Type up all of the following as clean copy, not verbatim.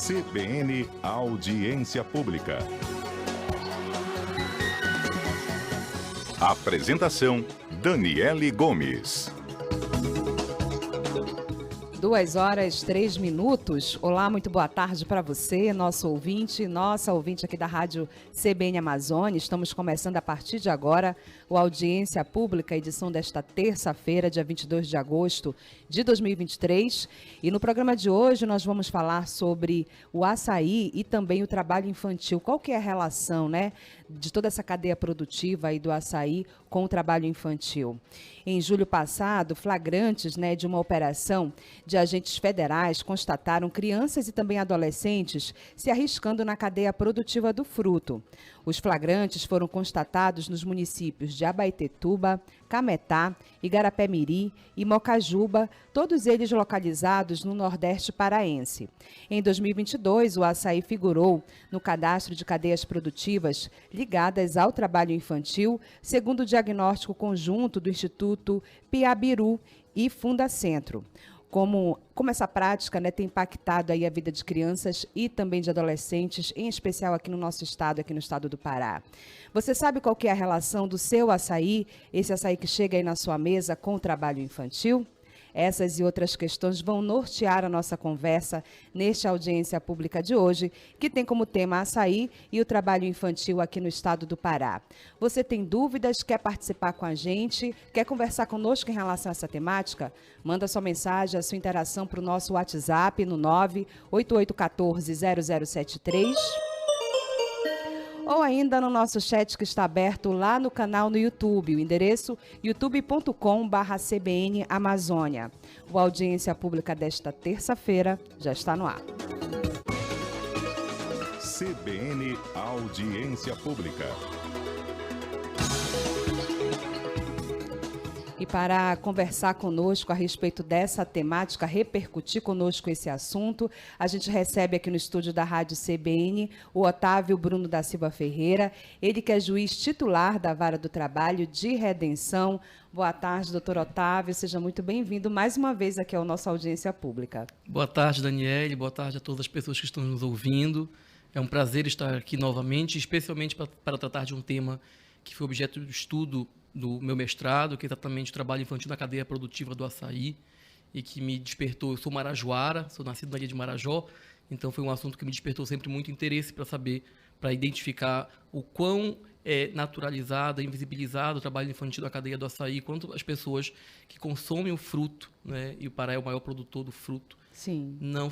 CBN Audiência Pública. Apresentação: Daniele Gomes. 2h03. Olá, muito boa tarde para você, nosso ouvinte, nossa ouvinte aqui da Rádio CBN Amazônia. Estamos começando a partir de agora o Audiência Pública, edição desta terça-feira, dia 22 de agosto de 2023. E no programa de hoje nós vamos falar sobre o açaí e também o trabalho infantil. Qual que é a relação, né, de toda essa cadeia produtiva aí do açaí com o trabalho infantil? Em julho passado, flagrantes, né, de uma operação de agentes federais constataram crianças e também adolescentes se arriscando na cadeia produtiva do fruto. Os flagrantes foram constatados nos municípios de Abaetetuba, Cametá, Igarapé-Miri e Mocajuba, todos eles localizados no Nordeste paraense. Em 2022, o açaí figurou no cadastro de cadeias produtivas ligadas ao trabalho infantil, segundo o diagnóstico conjunto do Instituto Piabiru e Fundacentro. Como essa prática, né, tem impactado aí a vida de crianças e também de adolescentes, em especial aqui no nosso estado, aqui no estado do Pará. Você sabe qual que é a relação do seu açaí, esse açaí que chega aí na sua mesa, com o trabalho infantil? Essas e outras questões vão nortear a nossa conversa neste Audiência Pública de hoje, que tem como tema açaí e o trabalho infantil aqui no estado do Pará. Você tem dúvidas, quer participar com a gente, quer conversar conosco em relação a essa temática? Manda sua mensagem, a sua interação para o nosso WhatsApp no 988140073. Ou ainda no nosso chat que está aberto lá no canal no YouTube, o endereço youtube.com/CBN Amazônia. O Audiência Pública desta terça-feira já está no ar. CBN Audiência Pública. E para conversar conosco a respeito dessa temática, repercutir conosco esse assunto, a gente recebe aqui no estúdio da Rádio CBN o Otávio Bruno da Silva Ferreira, ele que é juiz titular da Vara do Trabalho de Redenção. Boa tarde, doutor Otávio, seja muito bem-vindo mais uma vez aqui ao nosso Audiência Pública. Boa tarde, Daniele, boa tarde a todas as pessoas que estão nos ouvindo. É um prazer estar aqui novamente, especialmente para tratar de um tema que foi objeto de estudo do meu mestrado, que é exatamente o trabalho infantil na cadeia produtiva do açaí, e que me despertou. Eu sou marajoara, sou nascido na ilha de Marajó, então foi um assunto que me despertou sempre muito interesse para saber, para identificar o quão é naturalizado, invisibilizado o trabalho infantil na cadeia do açaí, quanto as pessoas que consomem o fruto, né, e o Pará é o maior produtor do fruto, sim, não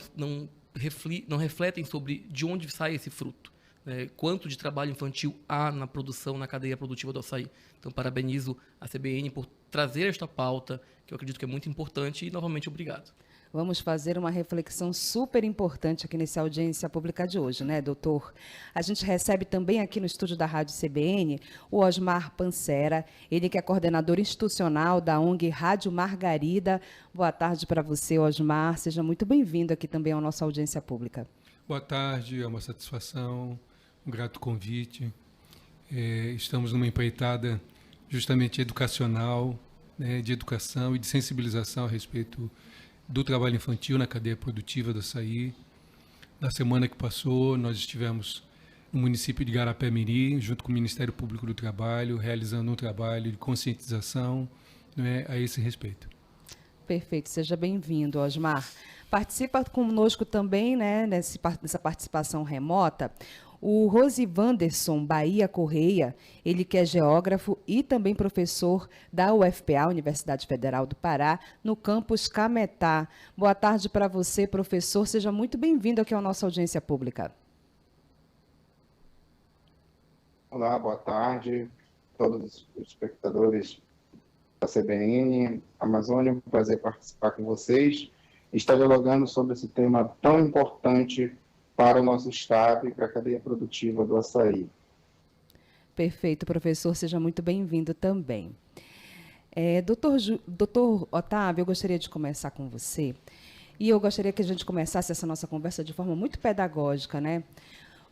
refletem sobre de onde sai esse fruto. Quanto de trabalho infantil há na produção, na cadeia produtiva do açaí. Então, parabenizo a CBN por trazer esta pauta, que eu acredito que é muito importante, e novamente obrigado. Vamos fazer uma reflexão super importante aqui nessa Audiência Pública de hoje, né, doutor? A gente recebe também aqui no estúdio da Rádio CBN o Osmar Pancera, ele que é coordenador institucional da ONG Rádio Margarida. Boa tarde para você, Osmar. Seja muito bem-vindo aqui também à nossa Audiência Pública. Boa tarde, é uma satisfação, um grato convite. Estamos numa empreitada justamente educacional, né, de educação e de sensibilização a respeito do trabalho infantil na cadeia produtiva do açaí. Na semana que passou, nós estivemos no município de Igarapé-Miri, junto com o Ministério Público do Trabalho, realizando um trabalho de conscientização, né, a esse respeito. Perfeito, seja bem-vindo, Osmar. Participa conosco também, né, nessa participação remota, o Rosivanderson Bahia Correia, ele que é geógrafo e também professor da UFPA, Universidade Federal do Pará, no campus Cametá. Boa tarde para você, professor. Seja muito bem-vindo aqui à nossa Audiência Pública. Olá, boa tarde a todos os espectadores da CBN Amazônia. É um prazer participar com vocês e estar dialogando sobre esse tema tão importante para o nosso estado e para a cadeia produtiva do açaí. Perfeito, professor. Seja muito bem-vindo também. Doutor Otávio, eu gostaria de começar com você. E eu gostaria que a gente começasse essa nossa conversa de forma muito pedagógica, né?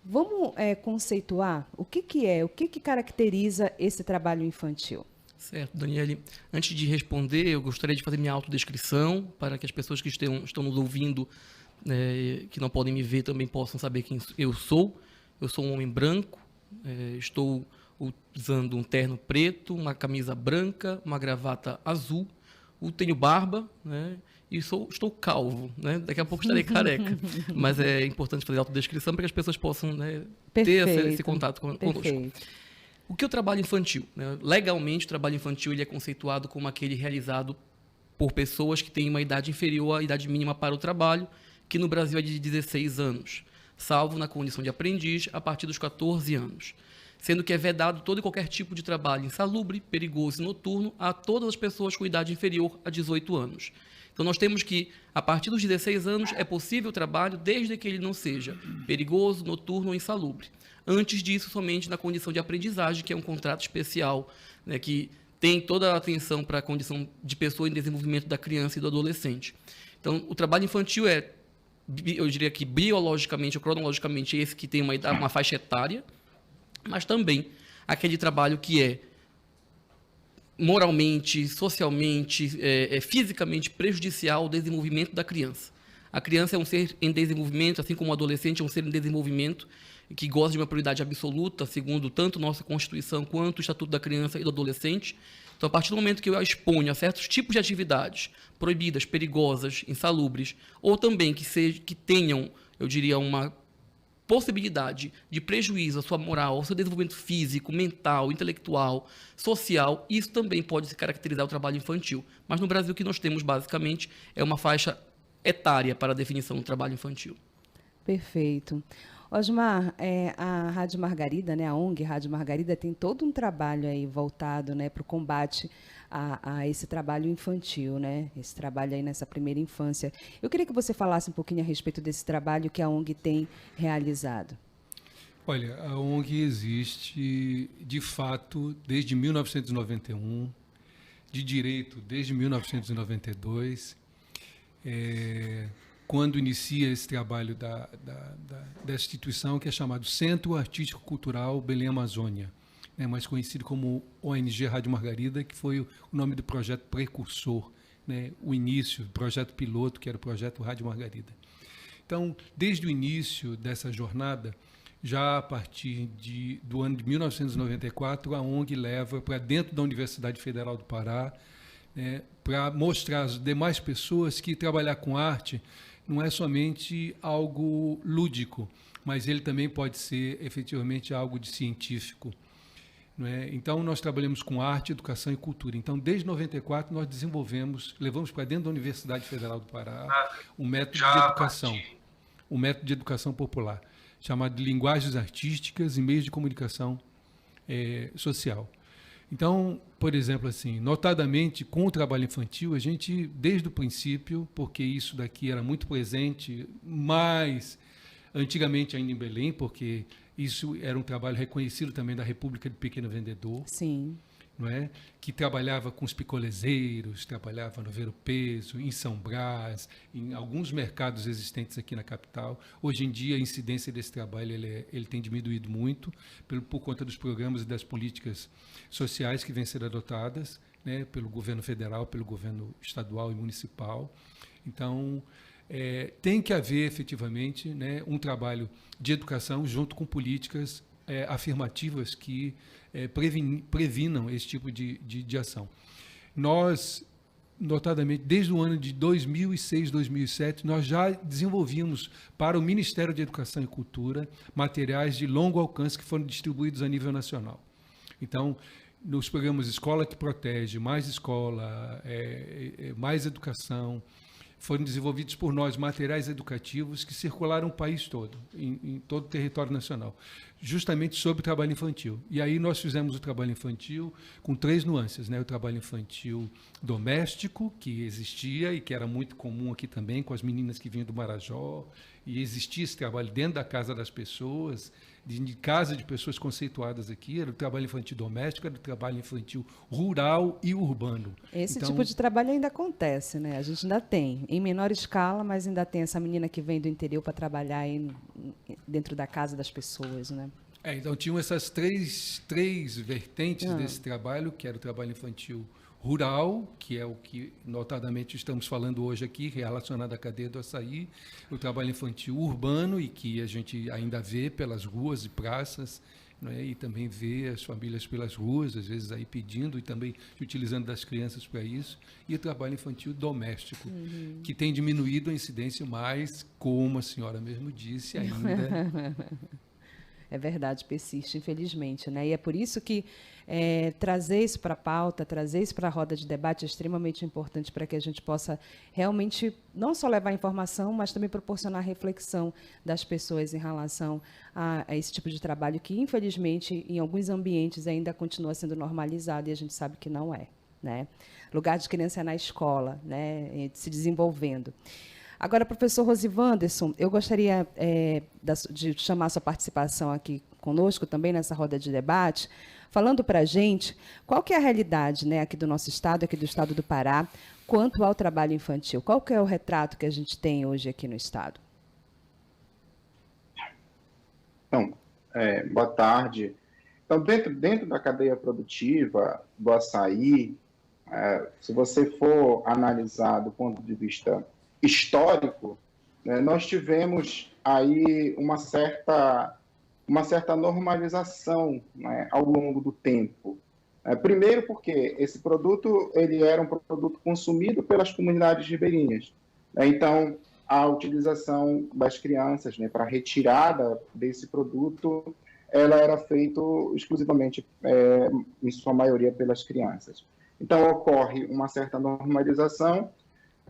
Vamos conceituar o que caracteriza esse trabalho infantil? Certo, Daniele. Antes de responder, eu gostaria de fazer minha autodescrição para que as pessoas que estão nos ouvindo que não podem me ver também possam saber quem eu sou. Eu sou um homem branco, estou usando um terno preto, uma camisa branca, uma gravata azul, tenho barba, né? E estou calvo, né? Daqui a pouco estarei careca. Mas é importante fazer autodescrição para que as pessoas possam, né, ter esse contato conosco. O que é o trabalho infantil? Né? Legalmente, o trabalho infantil ele é conceituado como aquele realizado por pessoas que têm uma idade inferior à idade mínima para o trabalho, que no Brasil é de 16 anos, salvo na condição de aprendiz a partir dos 14 anos. Sendo que é vedado todo e qualquer tipo de trabalho insalubre, perigoso e noturno a todas as pessoas com idade inferior a 18 anos. Então, nós temos que, a partir dos 16 anos, é possível o trabalho desde que ele não seja perigoso, noturno ou insalubre. Antes disso, somente na condição de aprendizagem, que é um contrato especial, né, que tem toda a atenção para a condição de pessoa em desenvolvimento da criança e do adolescente. Então, o trabalho infantil eu diria que biologicamente ou cronologicamente, esse que tem uma faixa etária, mas também aquele trabalho que é moralmente, socialmente, fisicamente prejudicial ao desenvolvimento da criança. A criança é um ser em desenvolvimento, assim como o adolescente é um ser em desenvolvimento, que goza de uma prioridade absoluta, segundo tanto nossa Constituição quanto o Estatuto da Criança e do Adolescente. Então, a partir do momento que eu a exponho a certos tipos de atividades proibidas, perigosas, insalubres, ou também que tenham, eu diria, uma possibilidade de prejuízo à sua moral, ao seu desenvolvimento físico, mental, intelectual, social, isso também pode se caracterizar o trabalho infantil. Mas no Brasil o que nós temos, basicamente, é uma faixa etária para a definição do trabalho infantil. Perfeito. Osmar, a Rádio Margarida, né, a ONG Rádio Margarida, tem todo um trabalho aí voltado, né, para o combate a esse trabalho infantil, né, esse trabalho aí nessa primeira infância. Eu queria que você falasse um pouquinho a respeito desse trabalho que a ONG tem realizado. Olha, a ONG existe, de fato, desde 1991, de direito desde 1992, quando inicia esse trabalho da instituição que é chamado Centro Artístico Cultural Belém Amazônia, né, mais conhecido como ONG Rádio Margarida, que foi o nome do projeto precursor, né, o início, o projeto piloto, que era o projeto Rádio Margarida. Então, desde o início dessa jornada, já a partir do ano de 1994, a ONG leva para dentro da Universidade Federal do Pará, né, para mostrar às demais pessoas que trabalhar com arte não é somente algo lúdico, mas ele também pode ser efetivamente algo de científico. Não é? Então, nós trabalhamos com arte, educação e cultura. Então, desde 94, nós levamos para dentro da Universidade Federal do Pará um método de educação popular, chamado de linguagens artísticas e meios de comunicação social. Então, por exemplo, assim, notadamente com o trabalho infantil, a gente, desde o princípio, porque isso daqui era muito presente, mas antigamente ainda em Belém, porque isso era um trabalho reconhecido também da República do Pequeno Vendedor. Sim. Não é? Que trabalhava com os picolezeiros, trabalhava no Ver o Peso, em São Brás, em alguns mercados existentes aqui na capital. Hoje em dia, a incidência desse trabalho ele tem diminuído muito por conta dos programas e das políticas sociais que vêm sendo adotadas, né, pelo governo federal, pelo governo estadual e municipal. Então, tem que haver, efetivamente, né, um trabalho de educação junto com políticas afirmativas que previnam esse tipo de ação. Nós, notadamente, desde o ano de 2006, 2007, nós já desenvolvíamos para o Ministério de Educação e Cultura materiais de longo alcance que foram distribuídos a nível nacional. Então, nos programas Escola que Protege, Mais Escola, Mais Educação, foram desenvolvidos por nós materiais educativos que circularam o país todo, em todo o território nacional, justamente sobre o trabalho infantil. E aí nós fizemos o trabalho infantil com 3 nuances, né? O trabalho infantil doméstico, que existia e que era muito comum aqui também, com as meninas que vinham do Marajó, e existia esse trabalho dentro da casa das pessoas, de casa de pessoas conceituadas aqui, era o trabalho infantil doméstico, era o trabalho infantil rural e urbano. Esse tipo de trabalho ainda acontece, né? A gente ainda tem, em menor escala, mas ainda tem essa menina que vem do interior para trabalhar aí dentro da casa das pessoas, né? Então tinham essas três vertentes desse trabalho, que era o trabalho infantil rural, que é o que notadamente estamos falando hoje aqui, relacionado à cadeia do açaí, o trabalho infantil urbano, e que a gente ainda vê pelas ruas e praças, né, e também vê as famílias pelas ruas, às vezes aí pedindo e também utilizando das crianças para isso, e o trabalho infantil doméstico, que tem diminuído a incidência, mas, como a senhora mesmo disse, ainda... É verdade, persiste, infelizmente, né? E é por isso que trazer isso para a pauta, trazer isso para a roda de debate é extremamente importante para que a gente possa realmente não só levar informação, mas também proporcionar reflexão das pessoas em relação a esse tipo de trabalho que, infelizmente, em alguns ambientes ainda continua sendo normalizado e a gente sabe que não é, né? Lugar de criança é na escola, né? Se desenvolvendo. Agora, professor Rosivanderson, eu gostaria de chamar a sua participação aqui conosco também nessa roda de debate, falando para a gente qual que é a realidade, né, aqui do nosso estado, aqui do estado do Pará, quanto ao trabalho infantil. Qual que é o retrato que a gente tem hoje aqui no estado? Então, boa tarde. Então, dentro da cadeia produtiva do açaí, se você for analisar do ponto de vista histórico, né, nós tivemos aí uma certa normalização, né, ao longo do tempo. Primeiro porque esse produto ele era um produto consumido pelas comunidades ribeirinhas. Então, a utilização das crianças, né, para a retirada desse produto, ela era feita exclusivamente, em sua maioria, pelas crianças. Então, ocorre uma certa normalização,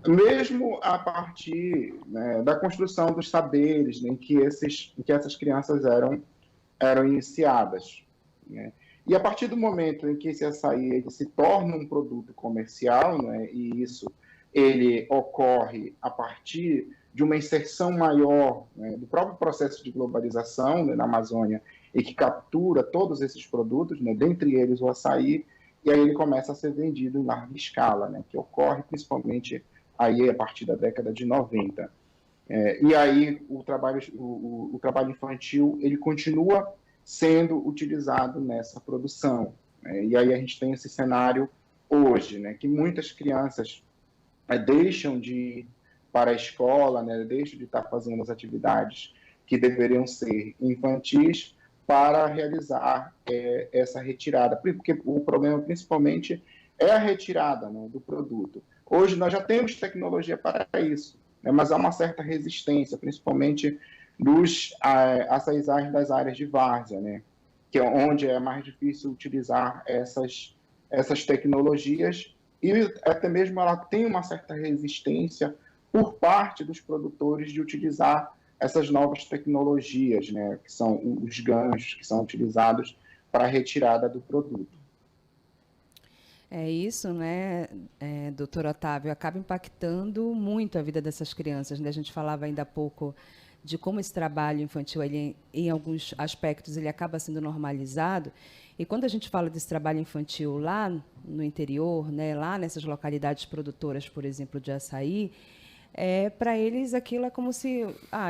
mesmo a partir, né, da construção dos saberes, né, em que essas crianças eram iniciadas, né? E a partir do momento em que esse açaí ele se torna um produto comercial, né, e isso ele ocorre a partir de uma inserção maior, né, do próprio processo de globalização, né, na Amazônia, e que captura todos esses produtos, né, dentre eles o açaí, e aí ele começa a ser vendido em larga escala, né, que ocorre principalmente aí a partir da década de 90. E aí o trabalho infantil ele continua sendo utilizado nessa produção. E aí a gente tem esse cenário hoje, né, que muitas crianças deixam de ir para a escola, né, deixam de estar fazendo as atividades que deveriam ser infantis para realizar essa retirada. Porque o problema principalmente é a retirada, né, do produto. Hoje nós já temos tecnologia para isso, né, mas há uma certa resistência, principalmente dos açaizais das áreas de várzea, né, que é onde é mais difícil utilizar essas tecnologias, e até mesmo ela tem uma certa resistência por parte dos produtores de utilizar essas novas tecnologias, né, que são os ganchos que são utilizados para a retirada do produto. É isso, né, doutor Otávio, acaba impactando muito a vida dessas crianças, né? A gente falava ainda há pouco de como esse trabalho infantil, ele, em alguns aspectos, ele acaba sendo normalizado. E quando a gente fala desse trabalho infantil lá no interior, né, lá nessas localidades produtoras, por exemplo, de açaí, para eles aquilo é como se,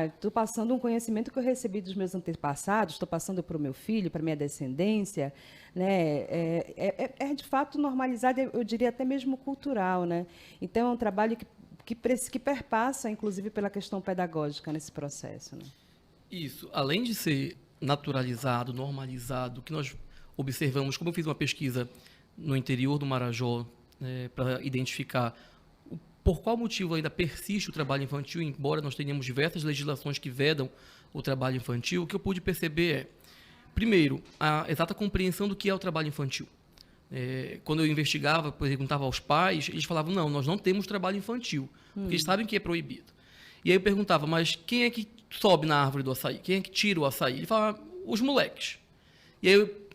estou passando um conhecimento que eu recebi dos meus antepassados, estou passando para o meu filho, para a minha descendência, né? De fato normalizado, eu diria até mesmo cultural, né? Então é um trabalho que perpassa, inclusive, pela questão pedagógica nesse processo, né? Isso, além de ser naturalizado, normalizado, que nós observamos, como eu fiz uma pesquisa no interior do Marajó, para identificar por qual motivo ainda persiste o trabalho infantil, embora nós tenhamos diversas legislações que vedam o trabalho infantil, o que eu pude perceber primeiro, a exata compreensão do que é o trabalho infantil. Quando eu investigava, perguntava aos pais, eles falavam, não, nós não temos trabalho infantil, porque eles sabem que é proibido. E aí eu perguntava, mas quem é que sobe na árvore do açaí? Quem é que tira o açaí? Ele falava, os moleques. E aí eu,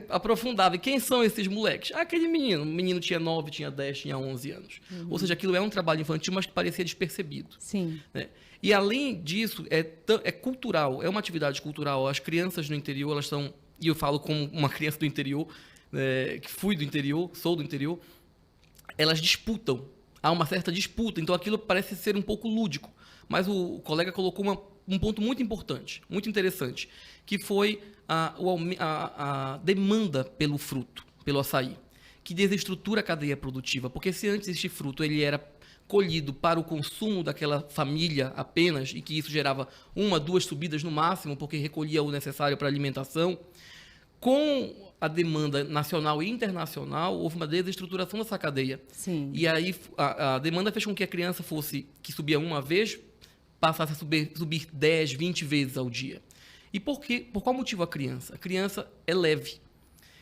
aprofundava, e quem são esses moleques? Aquele menino, o menino tinha 9, tinha 10, tinha 11 anos. Ou seja, aquilo é um trabalho infantil, mas que parecia despercebido. Sim. Né? E além disso, é cultural, é uma atividade cultural. As crianças no interior, elas estão, e eu falo como uma criança do interior, que fui do interior, sou do interior, elas disputam, há uma certa disputa, então aquilo parece ser um pouco lúdico. Mas o colega colocou um ponto muito importante, muito interessante, que foi a demanda pelo fruto, pelo açaí, que desestrutura a cadeia produtiva, porque se antes este fruto ele era colhido para o consumo daquela família apenas, e que isso gerava 1, 2 subidas no máximo, porque recolhia o necessário para alimentação, com a demanda nacional e internacional, houve uma desestruturação dessa cadeia. Sim. E aí a demanda fez com que a criança que subia uma vez, passasse a subir 10, 20 vezes ao dia. E por qual motivo a criança? A criança é leve.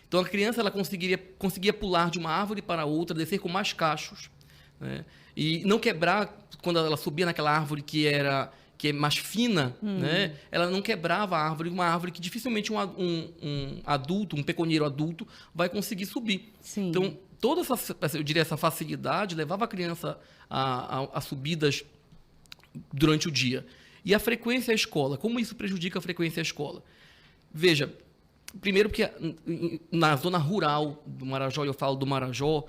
Então a criança ela conseguia pular de uma árvore para outra, descer com mais cachos, né? E não quebrar, quando ela subia naquela árvore que é mais fina, né? Ela não quebrava a árvore, uma árvore que dificilmente um adulto, um peconeiro adulto, vai conseguir subir. Sim. Então, toda essa facilidade levava a criança a subidas durante o dia. E a frequência à escola, como isso prejudica a frequência à escola? Veja, primeiro porque na zona rural do Marajó, eu falo do Marajó,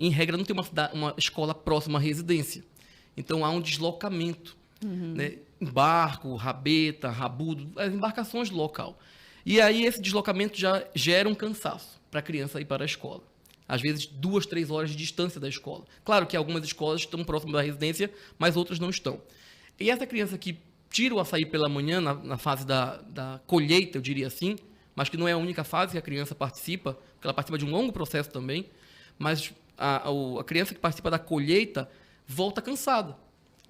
em regra não tem uma escola próxima à residência. Então há um deslocamento, né? Barco, rabeta, rabudo, as embarcações do local. E aí esse deslocamento já gera um cansaço para a criança ir para a escola. Às vezes 2, 3 horas de distância da escola. Claro que algumas escolas estão próximas da residência, mas outras não estão. E essa criança que tira o açaí pela manhã, na fase da colheita, eu diria assim, mas que não é a única fase que a criança participa, porque ela participa de um longo processo também, mas a criança que participa da colheita volta cansada,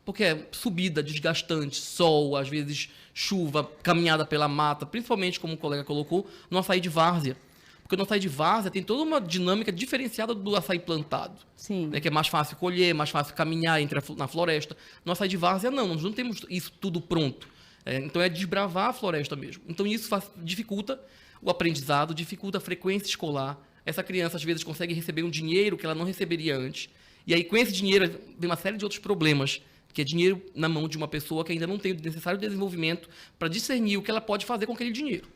porque é subida, desgastante, sol, às vezes chuva, caminhada pela mata, principalmente, como o colega colocou, no açaí de várzea. Porque no açaí de várzea tem toda uma dinâmica diferenciada do açaí plantado. Sim. Né, que é mais fácil colher, mais fácil caminhar na floresta. No açaí de várzea, não, nós não temos isso tudo pronto. Então é desbravar a floresta mesmo. Então isso dificulta o aprendizado, dificulta a frequência escolar. Essa criança, às vezes, consegue receber um dinheiro que ela não receberia antes. E aí, com esse dinheiro, vem uma série de outros problemas, que é dinheiro na mão de uma pessoa que ainda não tem o necessário desenvolvimento para discernir o que ela pode fazer com aquele dinheiro.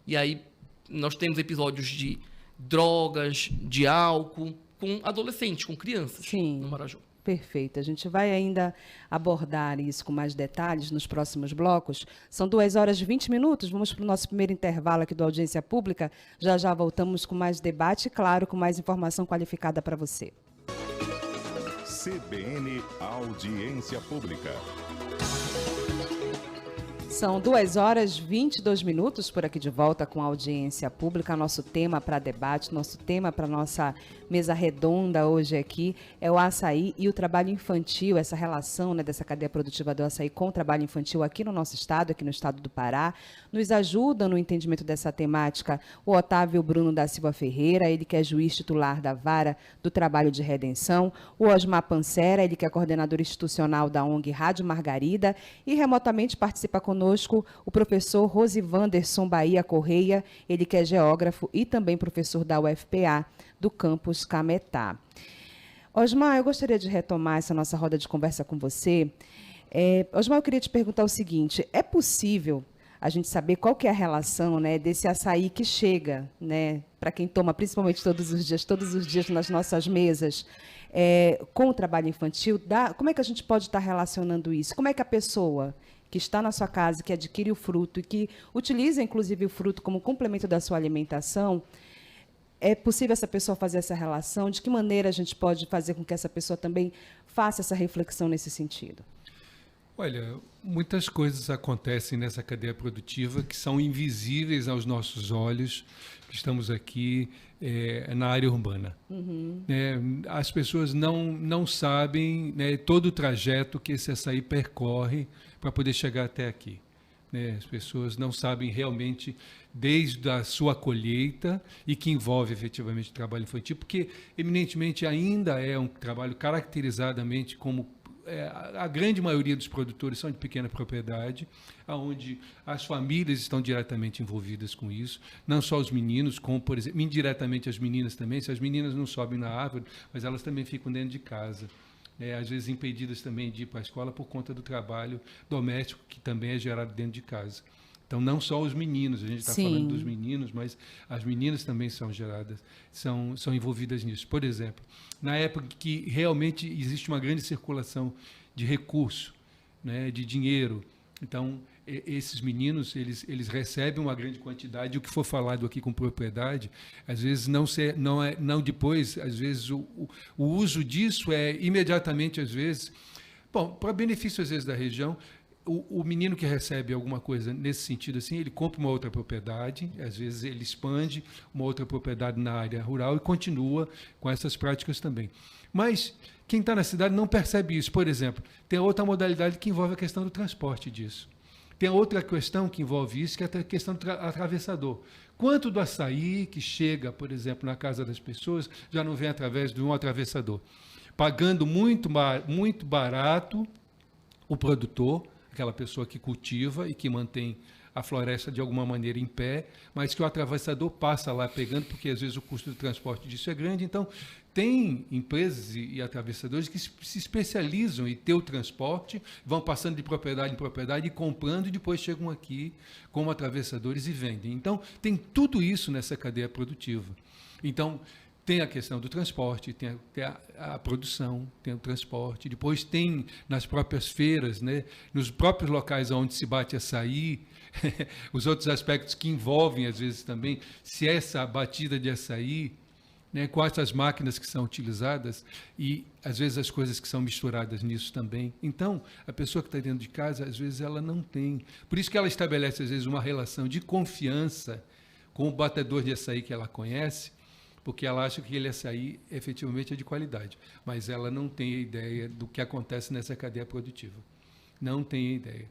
E aí, nós temos episódios de drogas, de álcool, com adolescentes, com crianças. Sim. No Marajó. Perfeito. A gente vai ainda abordar isso com mais detalhes nos próximos blocos. São 2h20. Vamos para o nosso primeiro intervalo aqui do Audiência Pública. Já já voltamos com mais debate e, claro, com mais informação qualificada para você. CBN Audiência Pública. São 2h22 por aqui de volta com a Audiência Pública. Nosso tema para debate, nosso tema para nossa mesa redonda hoje aqui é o açaí e o trabalho infantil, essa relação, né, dessa cadeia produtiva do açaí com o trabalho infantil aqui no nosso estado, aqui no estado do Pará. Nos ajuda no entendimento dessa temática o Otávio Bruno da Silva Ferreira, ele que é juiz titular da Vara do Trabalho de Redenção, o Osmar Pancera, ele que é coordenador institucional da ONG Rádio Margarida, e remotamente participa conosco o professor Rosivanderson Bahia Correia, ele que é geógrafo e também professor da UFPA, do campus Cametá. Osmar, eu gostaria de retomar essa nossa roda de conversa com você. Osmar, eu queria te perguntar o seguinte, é possível a gente saber qual que é a relação, né, desse açaí que chega, né, para quem toma principalmente todos os dias nas nossas mesas, com o trabalho infantil? Como é que a gente pode estar relacionando isso? Como é que a pessoa que está na sua casa, que adquire o fruto e que utiliza, inclusive, o fruto como complemento da sua alimentação, é possível essa pessoa fazer essa relação? De que maneira a gente pode fazer com que essa pessoa também faça essa reflexão nesse sentido? Olha, muitas coisas acontecem nessa cadeia produtiva que são invisíveis aos nossos olhos, que estamos aqui na área urbana. As pessoas não sabem, né, todo o trajeto que esse açaí percorre para poder chegar até aqui. As pessoas não sabem realmente desde a sua colheita, e que envolve efetivamente o trabalho infantil, porque eminentemente ainda é um trabalho caracterizadamente como a grande maioria dos produtores são de pequena propriedade, onde as famílias estão diretamente envolvidas com isso, não só os meninos, como, por exemplo, indiretamente as meninas também. Se as meninas não sobem na árvore, mas elas também ficam dentro de casa. Às vezes impedidas também de ir para a escola por conta do trabalho doméstico que também é gerado dentro de casa. Então, não só os meninos, a gente está falando dos meninos, mas as meninas também são geradas, são envolvidas nisso. Por exemplo, na época que realmente existe uma grande circulação de recurso, né, de dinheiro, então esses meninos, eles recebem uma grande quantidade, o que for falado aqui com propriedade, às vezes não depois, às vezes o uso disso é imediatamente, às vezes, bom, para benefício às vezes da região. O menino que recebe alguma coisa nesse sentido assim, ele compra uma outra propriedade, às vezes ele expande uma outra propriedade na área rural e continua com essas práticas também. Mas quem está na cidade não percebe isso. Por exemplo, tem outra modalidade que envolve a questão do transporte disso. Tem outra questão que envolve isso, que é a questão do atravessador. Quanto do açaí que chega, por exemplo, na casa das pessoas, já não vem através de um atravessador? Pagando muito barato o produtor, aquela pessoa que cultiva e que mantém a floresta de alguma maneira em pé, mas que o atravessador passa lá pegando, porque às vezes o custo do transporte disso é grande. Então, tem empresas e atravessadores que se especializam em ter o transporte, vão passando de propriedade em propriedade e comprando, e depois chegam aqui como atravessadores e vendem. Então, tem tudo isso nessa cadeia produtiva. Então, tem a questão do transporte, tem a produção, tem o transporte, depois tem nas próprias feiras, né, nos próprios locais onde se bate açaí, os outros aspectos que envolvem, às vezes, também, se essa batida de açaí, né, quais as máquinas que são utilizadas e, às vezes, as coisas que são misturadas nisso também. Então, a pessoa que está dentro de casa, às vezes, ela não tem. Por isso que ela estabelece, às vezes, uma relação de confiança com o batedor de açaí que ela conhece, porque ela acha que aquele açaí efetivamente é de qualidade, mas ela não tem a ideia do que acontece nessa cadeia produtiva. Não tem a ideia,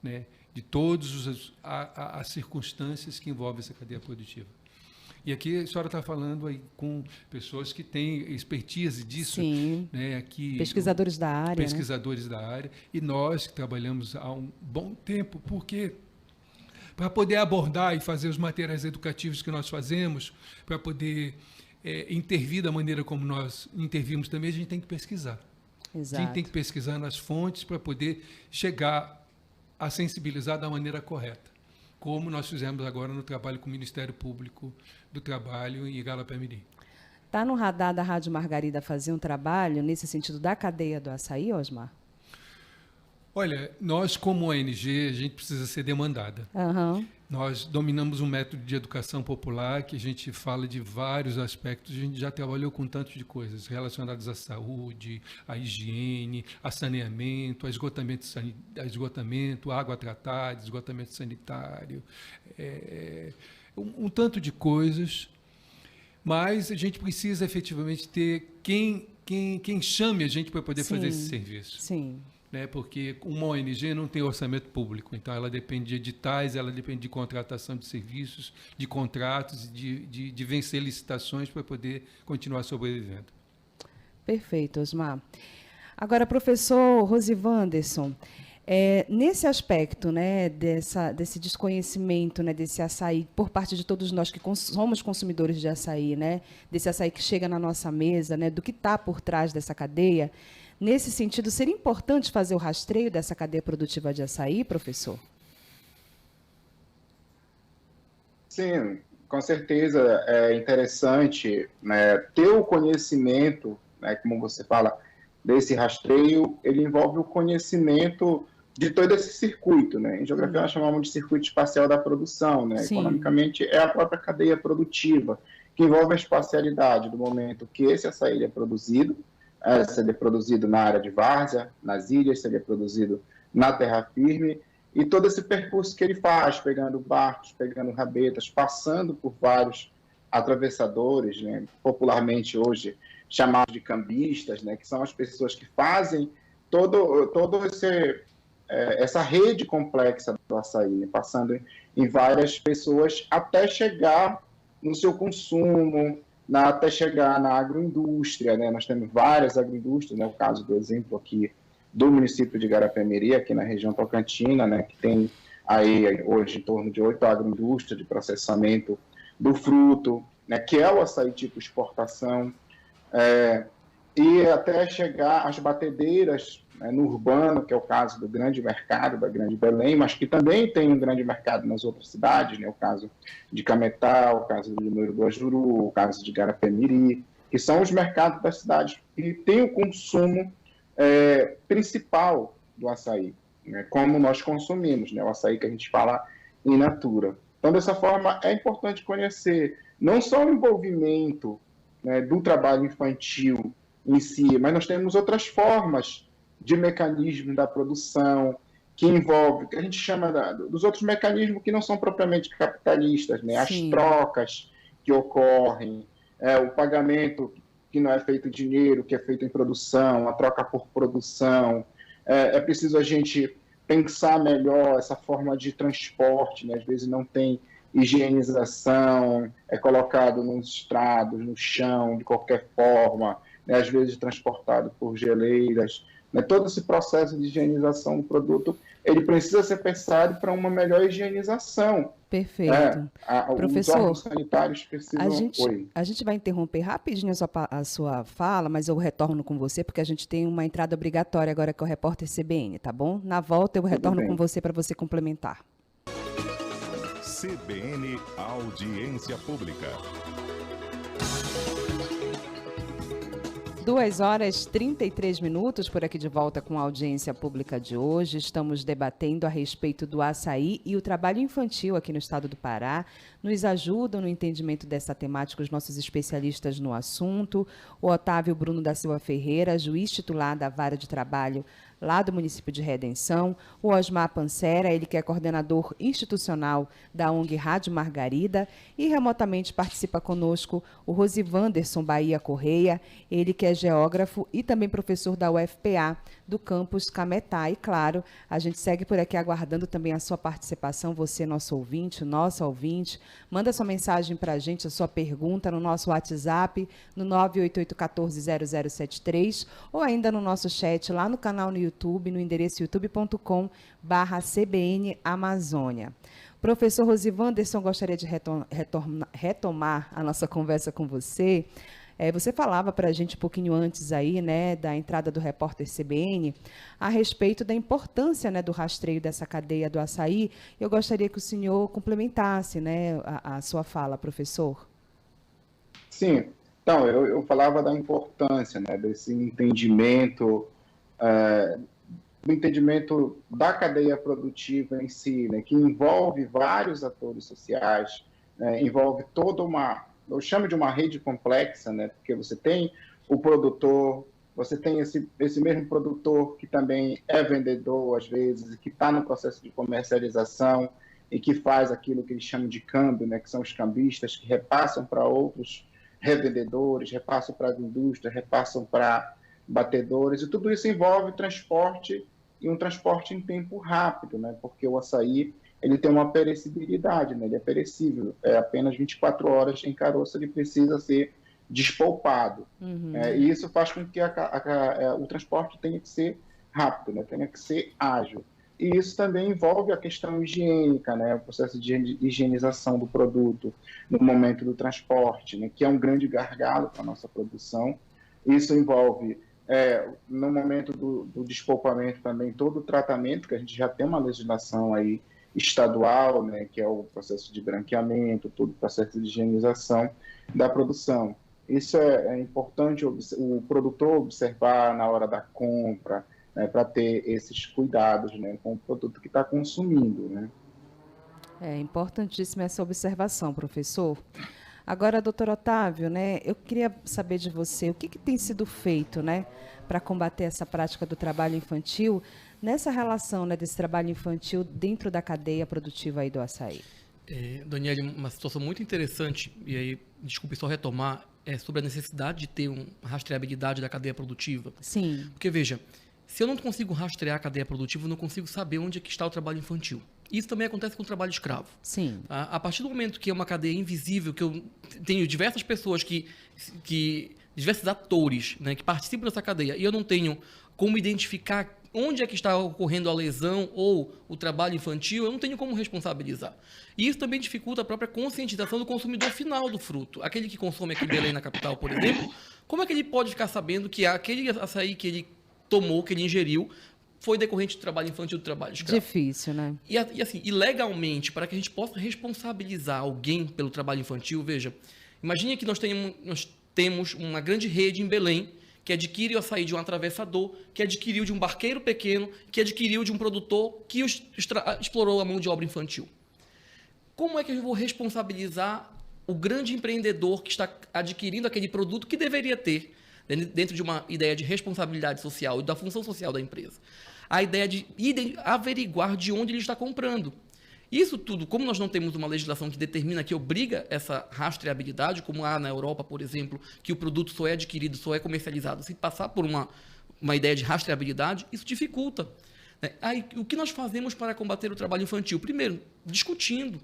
né, de todas as circunstâncias que envolvem essa cadeia produtiva. E aqui a senhora está falando aí com pessoas que têm expertise disso. Sim, né, aqui, pesquisadores da área. Pesquisadores da área, e nós que trabalhamos há um bom tempo, porque para poder abordar e fazer os materiais educativos que nós fazemos, para poder intervir da maneira como nós intervimos também, a gente tem que pesquisar. Exato. A gente tem que pesquisar nas fontes para poder chegar a sensibilizar da maneira correta, como nós fizemos agora no trabalho com o Ministério Público do Trabalho em Igarapé-Miri. Está no radar da Rádio Margarida fazer um trabalho nesse sentido da cadeia do açaí, Osmar? Olha, nós como ONG, a gente precisa ser demandada. Uhum. Nós dominamos um método de educação popular que a gente fala de vários aspectos. A gente já trabalhou com tanto de coisas relacionadas à saúde, à higiene, a saneamento, a esgotamento, água tratada, esgotamento sanitário, um tanto de coisas. Mas a gente precisa efetivamente ter quem chame a gente para poder fazer esse serviço. Sim. Né, porque uma ONG não tem orçamento público, então ela depende de editais, ela depende de contratação de serviços, de contratos, de vencer licitações para poder continuar sobrevivendo. Perfeito, Osmar. Agora, professor Rosivanderson, nesse aspecto, né, desse desconhecimento, né, desse açaí, por parte de todos nós que somos consumidores de açaí, né, desse açaí que chega na nossa mesa, né, do que está por trás dessa cadeia, nesse sentido, seria importante fazer o rastreio dessa cadeia produtiva de açaí, professor? Sim, com certeza é interessante, né, ter o conhecimento, né, como você fala, desse rastreio. Ele envolve o conhecimento de todo esse circuito, né? Em geografia nós chamamos de circuito espacial da produção, né? Economicamente é a própria cadeia produtiva, que envolve a espacialidade do momento que esse açaí é produzido, se ele é produzido na área de várzea, nas ilhas, se ele é produzido na terra firme, e todo esse percurso que ele faz, pegando barcos, pegando rabetas, passando por vários atravessadores, né, popularmente hoje chamados de cambistas, né, que são as pessoas que fazem todo essa rede complexa do açaí, né, passando em várias pessoas até chegar no seu consumo, até chegar na agroindústria, né? Nós temos várias agroindústrias, né? O caso do exemplo aqui do município de Igarapé-Miri, aqui na região Tocantina, né? Que tem aí hoje em torno de 8 agroindústrias de processamento do fruto, né? Que é o açaí tipo exportação, e até chegar às batedeiras, né, no urbano, que é o caso do grande mercado, da Grande Belém, mas que também tem um grande mercado nas outras cidades, né, o caso de Cametá, o caso do Limoeiro do Ajuru, o caso de Igarapé-Miri, que são os mercados das cidades que têm o consumo principal do açaí, né, como nós consumimos, né, o açaí que a gente fala in natura. Então, dessa forma, é importante conhecer não só o envolvimento, né, do trabalho infantil em si, mas nós temos outras formas de mecanismo da produção, que envolve, que a gente chama dos outros mecanismos que não são propriamente capitalistas, né? As trocas que ocorrem, o pagamento que não é feito em dinheiro, que é feito em produção, a troca por produção. É preciso a gente pensar melhor essa forma de transporte, né? Às vezes não tem higienização, é colocado nos estrados, no chão, de qualquer forma, né? Às vezes transportado por geleiras. Né? Todo esse processo de higienização do produto, ele precisa ser pensado para uma melhor higienização. Perfeito. Professor, os órgãos sanitários precisam... a gente vai interromper rapidinho a sua fala, mas eu retorno com você, porque a gente tem uma entrada obrigatória agora que é o repórter CBN, tá bom? Na volta eu retorno com você para você complementar. CBN Audiência Pública. 2h33 por aqui de volta com a audiência pública de hoje. Estamos debatendo a respeito do açaí e o trabalho infantil aqui no estado do Pará. Nos ajudam no entendimento dessa temática os nossos especialistas no assunto. O Otávio Bruno da Silva Ferreira, juiz titular da Vara de Trabalho lá do município de Redenção, o Osmar Pancera, ele que é coordenador institucional da ONG Rádio Margarida, e remotamente participa conosco o Rosivanderson Bahia Correia, ele que é geógrafo e também professor da UFPA, do campus Cametá. E claro, a gente segue por aqui aguardando também a sua participação, você, nosso ouvinte, nossa ouvinte. Manda sua mensagem para a gente, a sua pergunta no nosso WhatsApp, no 988140073, ou ainda no nosso chat lá no canal no YouTube, no endereço youtube.com/CBN Amazônia. Professor Rosivanderson, gostaria de retomar a nossa conversa com você. Você falava para a gente um pouquinho antes aí, né, da entrada do repórter CBN, a respeito da importância, né, do rastreio dessa cadeia do açaí. Eu gostaria que o senhor complementasse, né, a sua fala, professor. Sim, então, eu falava da importância, né, desse entendimento, do entendimento da cadeia produtiva em si, né, que envolve vários atores sociais, envolve toda eu chamo de uma rede complexa, né, porque você tem o produtor, você tem esse mesmo produtor que também é vendedor, às vezes, e que está no processo de comercialização e que faz aquilo que eles chamam de câmbio, né, que são os cambistas, que repassam para outros revendedores, repassam para as indústrias, repassam para batedores, e tudo isso envolve transporte, e um transporte em tempo rápido, né, porque o açaí ele tem uma perecibilidade, né, ele é perecível, apenas 24 horas em caroço ele precisa ser despolpado. E isso faz com que o transporte tenha que ser rápido, né, tenha que ser ágil. E isso também envolve a questão higiênica, né, o processo de higienização do produto no momento do transporte, né, que é um grande gargalo para a nossa produção. Isso envolve, no momento do despolpamento também, todo o tratamento, que a gente já tem uma legislação aí estadual, né, que é o processo de branqueamento, todo o processo de higienização da produção. Isso é importante o produtor observar na hora da compra, né, para ter esses cuidados, né, com o produto que está consumindo, né. É importantíssima essa observação, professor. Agora, doutor Otávio, né, eu queria saber de você, o que tem sido feito, né, para combater essa prática do trabalho infantil, nessa relação, né, desse trabalho infantil dentro da cadeia produtiva aí do açaí? Daniele, uma situação muito interessante, e aí, desculpe só retomar, sobre a necessidade de ter uma rastreabilidade da cadeia produtiva. Sim. Porque, veja, se eu não consigo rastrear a cadeia produtiva, eu não consigo saber onde é que está o trabalho infantil. Isso também acontece com o trabalho escravo. Sim. A partir do momento que é uma cadeia invisível, que eu tenho diversas pessoas diversos atores, né, que participam dessa cadeia, e eu não tenho como identificar onde é que está ocorrendo a lesão ou o trabalho infantil, eu não tenho como responsabilizar. E isso também dificulta a própria conscientização do consumidor final do fruto. Aquele que consome aqui em Belém, na capital, por exemplo, como é que ele pode ficar sabendo que aquele açaí que ele tomou, que ele ingeriu, foi decorrente do trabalho infantil, do trabalho escravo? Difícil, né? E legalmente, para que a gente possa responsabilizar alguém pelo trabalho infantil, veja, imagine que nós temos uma grande rede em Belém que adquire o açaí de um atravessador, que adquiriu de um barqueiro pequeno, que adquiriu de um produtor que explorou a mão de obra infantil. Como é que eu vou responsabilizar o grande empreendedor que está adquirindo aquele produto que deveria ter, dentro de uma ideia de responsabilidade social e da função social da empresa? A ideia de averiguar de onde ele está comprando. Isso tudo, como nós não temos uma legislação que determina, que obriga essa rastreabilidade, como há na Europa, por exemplo, que o produto só é adquirido, só é comercializado, se passar por uma ideia de rastreabilidade, isso dificulta. Aí, o que nós fazemos para combater o trabalho infantil? Primeiro, discutindo,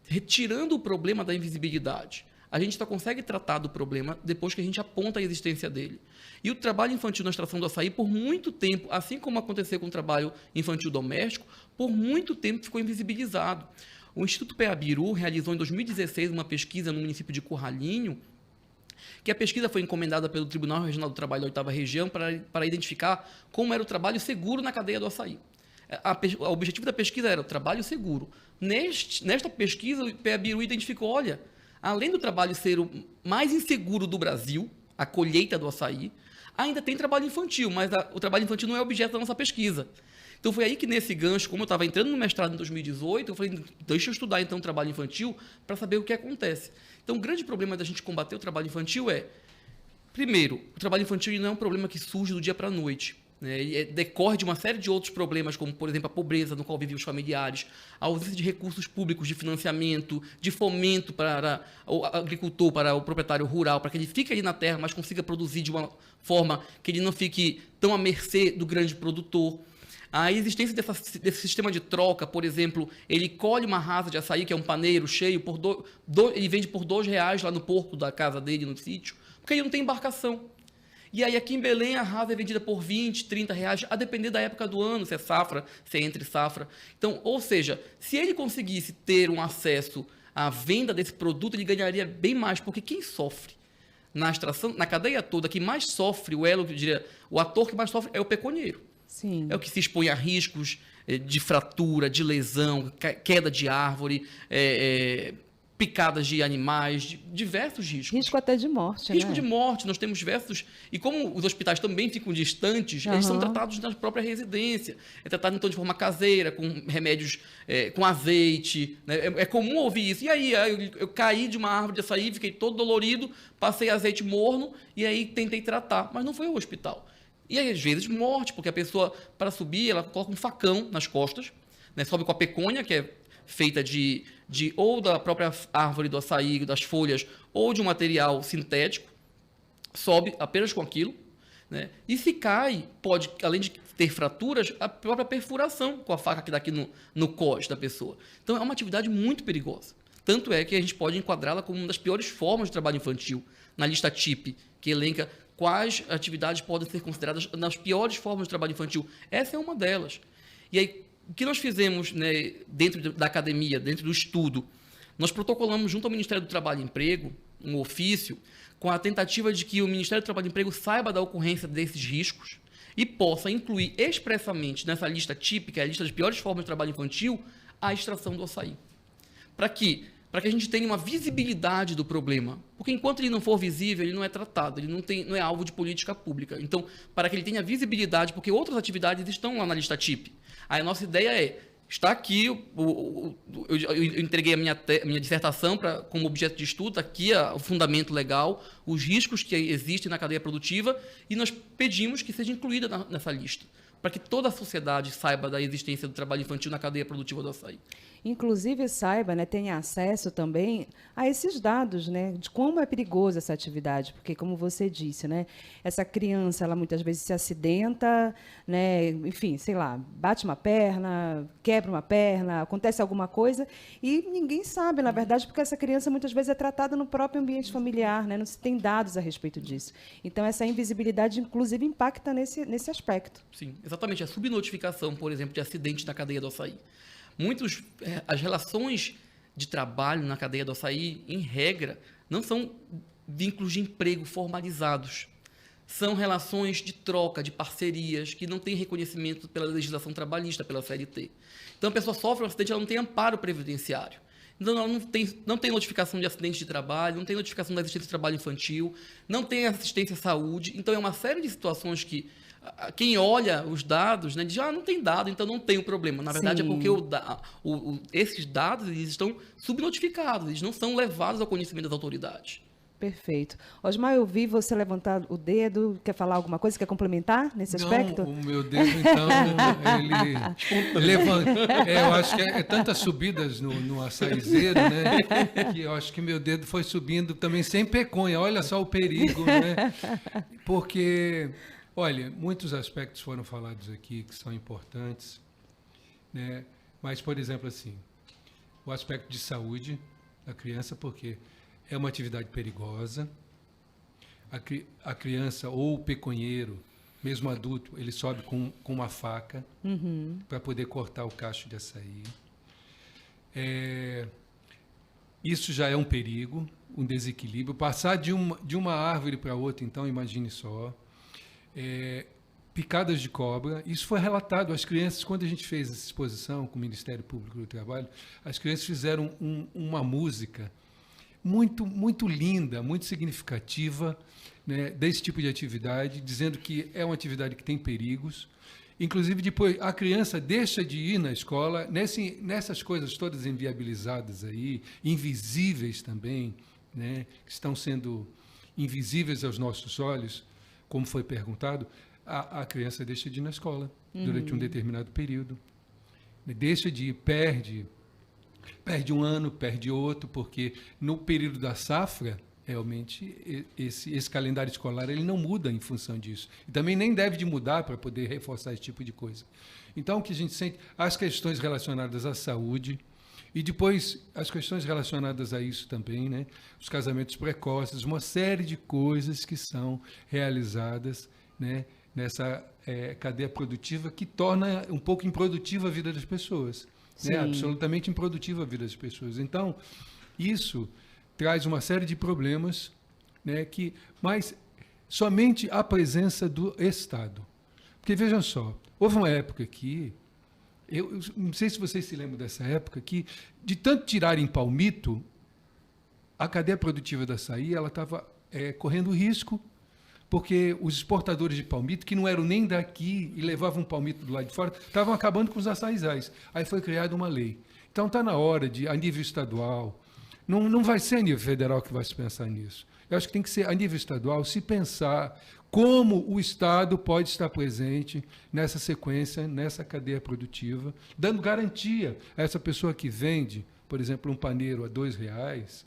retirando o problema da invisibilidade. A gente só consegue tratar do problema depois que a gente aponta a existência dele. E o trabalho infantil na extração do açaí, por muito tempo, assim como aconteceu com o trabalho infantil doméstico, por muito tempo ficou invisibilizado. O Instituto Peabiru realizou em 2016 uma pesquisa no município de Curralinho, que a pesquisa foi encomendada pelo Tribunal Regional do Trabalho da 8ª Região para identificar como era o trabalho seguro na cadeia do açaí. O objetivo da pesquisa era o trabalho seguro. Nesta pesquisa, o Peabiru identificou, olha, além do trabalho ser o mais inseguro do Brasil, a colheita do açaí, ainda tem trabalho infantil, mas o trabalho infantil não é objeto da nossa pesquisa. Então foi aí que nesse gancho, como eu estava entrando no mestrado em 2018, eu falei, deixa eu estudar então o trabalho infantil para saber o que acontece. Então o grande problema da gente combater o trabalho infantil é, primeiro, o trabalho infantil não é um problema que surge do dia para a noite. Ele decorre de uma série de outros problemas, como, por exemplo, a pobreza no qual vivem os familiares, a ausência de recursos públicos de financiamento, de fomento para o agricultor, para o proprietário rural, para que ele fique ali na terra, mas consiga produzir de uma forma que ele não fique tão à mercê do grande produtor. A existência desse sistema de troca, por exemplo, ele colhe uma rasa de açaí, que é um paneiro cheio, ele vende por R$2 lá no porco da casa dele, no sítio, porque ele não tem embarcação. E aí aqui em Belém a rasa é vendida por R$20, R$30, a depender da época do ano, se é safra, se é entre safra. Então, ou seja, se ele conseguisse ter um acesso à venda desse produto, ele ganharia bem mais, porque quem sofre na extração, na cadeia toda, que mais sofre, o ator que mais sofre é o pecunieiro. Sim. É o que se expõe a riscos de fratura, de lesão, queda de árvore, picadas de animais, diversos riscos. Risco até de morte, Risco né? de morte, nós temos diversos... E como os hospitais também ficam distantes, eles são tratados na própria residência. É tratado, então, de forma caseira, com remédios, com azeite. Né? É comum ouvir isso. E aí, eu caí de uma árvore de açaí, fiquei todo dolorido, passei azeite morno e aí tentei tratar. Mas não foi ao hospital. E aí, às vezes, morte, porque a pessoa, para subir, ela coloca um facão nas costas, né? Sobe com a pecônia, que é feita ou da própria árvore do açaí, das folhas, ou de um material sintético, sobe apenas com aquilo, né? E se cai, pode, além de ter fraturas, a própria perfuração com a faca que dá aqui no cós da pessoa. Então, é uma atividade muito perigosa. Tanto é que a gente pode enquadrá-la como uma das piores formas de trabalho infantil, na lista TIP, que elenca quais atividades podem ser consideradas nas piores formas de trabalho infantil. Essa é uma delas. E aí, o que nós fizemos, né, dentro da academia, dentro do estudo? Nós protocolamos junto ao Ministério do Trabalho e Emprego um ofício com a tentativa de que o Ministério do Trabalho e Emprego saiba da ocorrência desses riscos e possa incluir expressamente nessa lista típica, a lista das piores formas de trabalho infantil, a extração do açaí. Para que a gente tenha uma visibilidade do problema. Porque enquanto ele não for visível, ele não é tratado, ele não é alvo de política pública. Então, para que ele tenha visibilidade, porque outras atividades estão lá na lista TIP. Aí a nossa ideia está aqui, eu entreguei a minha dissertação como objeto de estudo, aqui o fundamento legal, os riscos que existem na cadeia produtiva, e nós pedimos que seja incluída nessa lista, para que toda a sociedade saiba da existência do trabalho infantil na cadeia produtiva do açaí. Inclusive saiba, né, tenha acesso também a esses dados, né, de como é perigosa essa atividade, porque como você disse, né, essa criança, ela muitas vezes se acidenta, né, enfim, sei lá, bate uma perna, quebra uma perna, acontece alguma coisa e ninguém sabe, na verdade, porque essa criança muitas vezes é tratada no próprio ambiente familiar, né, não se tem dados a respeito disso. Então essa invisibilidade, inclusive, impacta nesse aspecto. Sim, exatamente. A subnotificação, por exemplo, de acidente na cadeia do açaí. As relações de trabalho na cadeia do açaí, em regra, não são vínculos de emprego formalizados. São relações de troca, de parcerias, que não têm reconhecimento pela legislação trabalhista, pela CLT. Então, a pessoa sofre um acidente, ela não tem amparo previdenciário. Então, ela não tem notificação de acidente de trabalho, não tem notificação da existência de trabalho infantil, não tem assistência à saúde. Então, é uma série de situações que quem olha os dados, né, diz, não tem dado, então não tem o problema. Na verdade, Sim. é porque esses dados eles estão subnotificados, eles não são levados ao conhecimento das autoridades. Perfeito. Osmar, eu vi você levantar o dedo. Quer falar alguma coisa? Quer complementar nesse aspecto? Não, o meu dedo, então, ele levanta. Eu acho que é tantas subidas no açaizeiro, né? Que eu acho que meu dedo foi subindo também sem peconha. Olha só o perigo, né? Porque, olha, muitos aspectos foram falados aqui que são importantes, né? Mas, por exemplo, assim, o aspecto de saúde da criança, porque é uma atividade perigosa. A criança ou o peconheiro, mesmo adulto, ele sobe com uma faca para poder cortar o cacho de açaí. Isso já é um perigo, um desequilíbrio. Passar de uma árvore para outra, então, imagine só. Picadas de cobra, isso foi relatado às crianças, quando a gente fez essa exposição com o Ministério Público do Trabalho, as crianças fizeram uma música muito, muito linda, muito significativa, né, desse tipo de atividade, dizendo que é uma atividade que tem perigos. Inclusive, depois, a criança deixa de ir na escola, nessas coisas todas inviabilizadas aí, invisíveis também, né, que estão sendo invisíveis aos nossos olhos, como foi perguntado, a criança deixa de ir na escola durante um determinado período. Deixa de ir, perde um ano, perde outro, porque no período da safra, realmente, esse calendário escolar ele não muda em função disso. E também nem deve de mudar para poder reforçar esse tipo de coisa. Então, o que a gente sente, as questões relacionadas à saúde, e depois as questões relacionadas a isso também, né? Os casamentos precoces, uma série de coisas que são realizadas, né, nessa cadeia produtiva que torna um pouco improdutiva a vida das pessoas. Né, absolutamente improdutiva a vida das pessoas. Então, isso traz uma série de problemas, né, mas somente a presença do Estado. Porque, vejam só, houve uma época que, eu não sei se vocês se lembram dessa época, que de tanto tirarem palmito, a cadeia produtiva da açaí estava correndo risco, porque os exportadores de palmito, que não eram nem daqui e levavam palmito do lado de fora, estavam acabando com os açaizais. Aí foi criada uma lei. Então está na hora de, a nível estadual, não vai ser a nível federal que vai se pensar nisso. Eu acho que tem que ser a nível estadual se pensar como o Estado pode estar presente nessa sequência, nessa cadeia produtiva, dando garantia a essa pessoa que vende, por exemplo, um paneiro a R$2,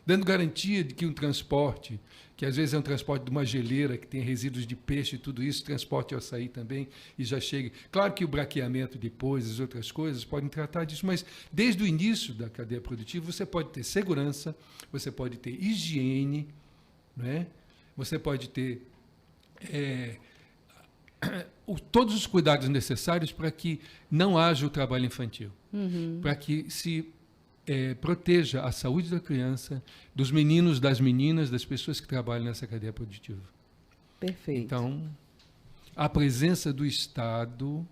dando garantia de que um transporte, que às vezes é um transporte de uma geleira que tem resíduos de peixe e tudo isso, transporte de açaí também, e já chega. Claro que o braqueamento depois, as outras coisas, podem tratar disso, mas desde o início da cadeia produtiva, você pode ter segurança, você pode ter higiene, né? Você pode ter todos os cuidados necessários para que não haja o trabalho infantil, para que se proteja a saúde da criança, dos meninos, das meninas, das pessoas que trabalham nessa cadeia produtiva. Perfeito. Então, a presença do Estado,